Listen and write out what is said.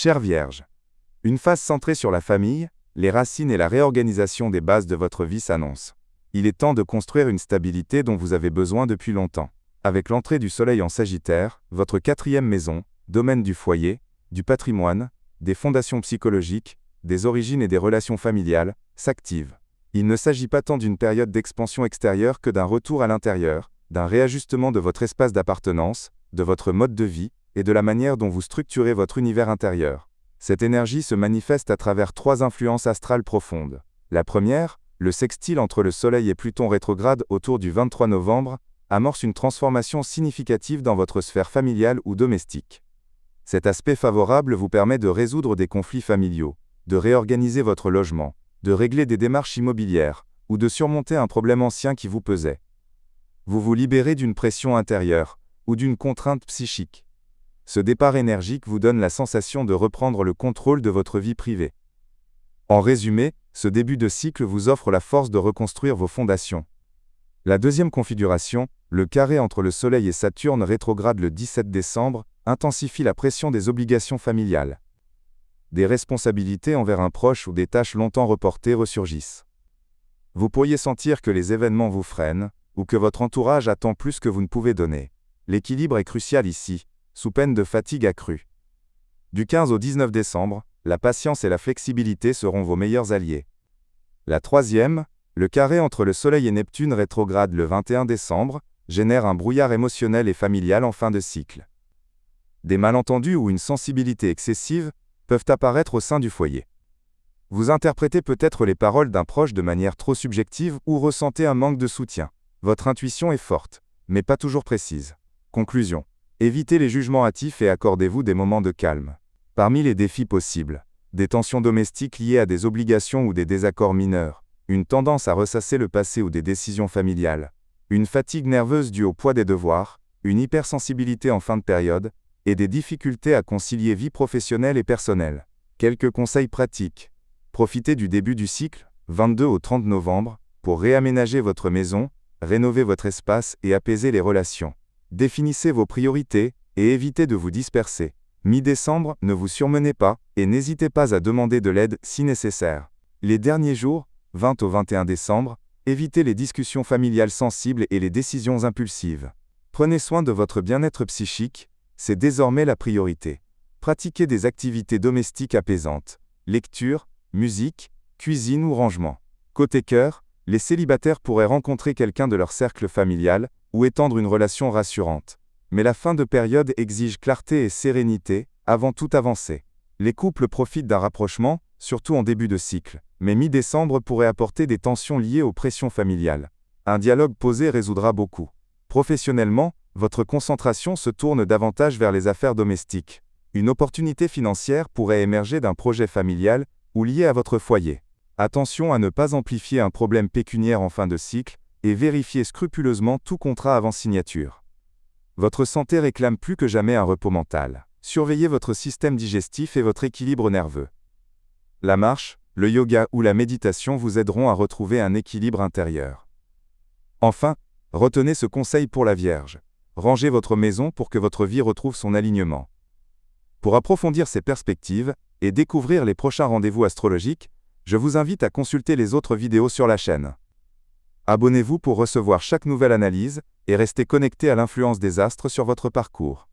Chère Vierge, une phase centrée sur la famille, les racines et la réorganisation des bases de votre vie s'annonce. Il est temps de construire une stabilité dont vous avez besoin depuis longtemps. Avec l'entrée du Soleil en Sagittaire, votre 4e maison, domaine du foyer, du patrimoine, des fondations psychologiques, des origines et des relations familiales, s'active. Il ne s'agit pas tant d'une période d'expansion extérieure que d'un retour à l'intérieur, d'un réajustement de votre espace d'appartenance, de votre mode de vie, et de la manière dont vous structurez votre univers intérieur. Cette énergie se manifeste à travers 3 influences astrales profondes. La première, le sextile entre le Soleil et Pluton rétrograde autour du 23 novembre, amorce une transformation significative dans votre sphère familiale ou domestique. Cet aspect favorable vous permet de résoudre des conflits familiaux, de réorganiser votre logement, de régler des démarches immobilières, ou de surmonter un problème ancien qui vous pesait. Vous vous libérez d'une pression intérieure, ou d'une contrainte psychique. Ce départ énergique vous donne la sensation de reprendre le contrôle de votre vie privée. En résumé, ce début de cycle vous offre la force de reconstruire vos fondations. La deuxième configuration, le carré entre le Soleil et Saturne rétrograde le 17 décembre, intensifie la pression des obligations familiales. Des responsabilités envers un proche ou des tâches longtemps reportées ressurgissent. Vous pourriez sentir que les événements vous freinent, ou que votre entourage attend plus que vous ne pouvez donner. L'équilibre est crucial ici, sous peine de fatigue accrue. Du 15 au 19 décembre, la patience et la flexibilité seront vos meilleurs alliés. La troisième, le carré entre le Soleil et Neptune rétrograde le 21 décembre, génère un brouillard émotionnel et familial en fin de cycle. Des malentendus ou une sensibilité excessive peuvent apparaître au sein du foyer. Vous interprétez peut-être les paroles d'un proche de manière trop subjective ou ressentez un manque de soutien. Votre intuition est forte, mais pas toujours précise. Conclusion. Évitez les jugements hâtifs et accordez-vous des moments de calme. Parmi les défis possibles, des tensions domestiques liées à des obligations ou des désaccords mineurs, une tendance à ressasser le passé ou des décisions familiales, une fatigue nerveuse due au poids des devoirs, une hypersensibilité en fin de période, et des difficultés à concilier vie professionnelle et personnelle. Quelques conseils pratiques. Profitez du début du cycle, 22 au 30 novembre, pour réaménager votre maison, rénover votre espace et apaiser les relations. Définissez vos priorités, et évitez de vous disperser. Mi-décembre, ne vous surmenez pas, et n'hésitez pas à demander de l'aide si nécessaire. Les derniers jours, 20 au 21 décembre, évitez les discussions familiales sensibles et les décisions impulsives. Prenez soin de votre bien-être psychique, c'est désormais la priorité. Pratiquez des activités domestiques apaisantes. Lecture, musique, cuisine ou rangement. Côté cœur, les célibataires pourraient rencontrer quelqu'un de leur cercle familial, ou étendre une relation rassurante. Mais la fin de période exige clarté et sérénité, avant toute avancée. Les couples profitent d'un rapprochement, surtout en début de cycle, mais mi-décembre pourrait apporter des tensions liées aux pressions familiales. Un dialogue posé résoudra beaucoup. Professionnellement, votre concentration se tourne davantage vers les affaires domestiques. Une opportunité financière pourrait émerger d'un projet familial, ou lié à votre foyer. Attention à ne pas amplifier un problème pécuniaire en fin de cycle, et vérifiez scrupuleusement tout contrat avant signature. Votre santé réclame plus que jamais un repos mental. Surveillez votre système digestif et votre équilibre nerveux. La marche, le yoga ou la méditation vous aideront à retrouver un équilibre intérieur. Enfin, retenez ce conseil pour la Vierge. Rangez votre maison pour que votre vie retrouve son alignement. Pour approfondir ces perspectives et découvrir les prochains rendez-vous astrologiques, je vous invite à consulter les autres vidéos sur la chaîne. Abonnez-vous pour recevoir chaque nouvelle analyse et restez connecté à l'influence des astres sur votre parcours.